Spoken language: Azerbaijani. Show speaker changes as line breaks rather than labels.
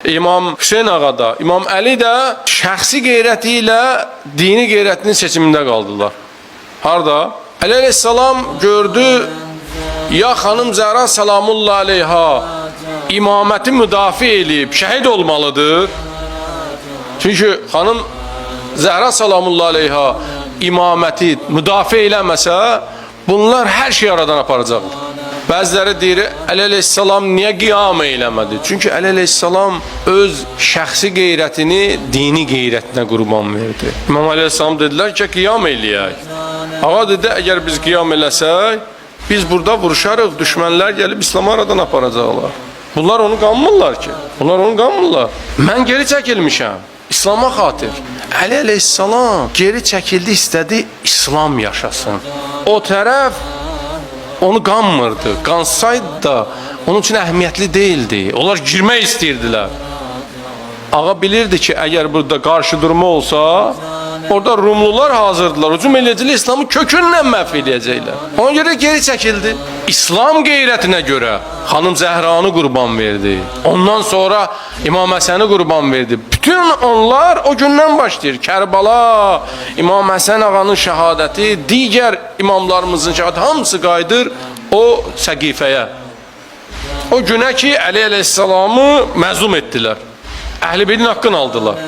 İmam Hüseyin ağa da, İmam Əli də şəxsi qeyrəti ilə dini qeyrətinin seçimində qaldılar. Harada? Əli əleyhissalam gördü, ya xanım Zəhra salamullah aleyha imaməti müdafiə eləyib, şəhid olmalıdır. Çünki xanım Zəhra salamullah aleyha imaməti müdafiə eləməsə, bunlar hər şey aradan aparacaqdır. Bəziləri deyir, Əli əleyhissalam niyə qiyam eləmədi? Çünki Əli əleyhissalam öz şəxsi qeyrətini dini qeyrətinə qurban verdi. İmam Əli əleyhissalam dedilər ki, qiyam eləyək. Ağa dedi, əgər biz qiyam eləsək, biz burada vuruşarıq, düşmənlər gəlib İslamı aradan aparacaqlar. Bunlar onu qanmırlar ki. Bunlar onu qanmırlar. Mən geri çəkilmişəm. İslama xatir. Əli əleyhissalam geri çəkildi, istədi İslam yaşasın. O tərəf onu qanmırdı. Qansaydı da onun üçün əhəmiyyətli deyildi. Onlar girmək istəyirdilər. Ağa bilirdi ki, əgər burada qarşı durma olsa, orada Rumlular hazırdılar. Hücum eləyəcəklər, İslamı kökündən məhv eləyəcəklər. Ona görə geri çəkildi. İslam qeyrətinə görə xanım Zəhranı qurban verdi. Ondan sonra İmam Həsəni qurban verdi. Bütün onlar o gündən başlayır. Kərbala, İmam Həsən ağanın şəhadəti, digər imamlarımızın şəhadəti, hamısı qayıdır o səqifəyə. O günə ki, Əli əleyhissalamı məzlum etdilər. Əhl-i Beytin haqqını aldılar.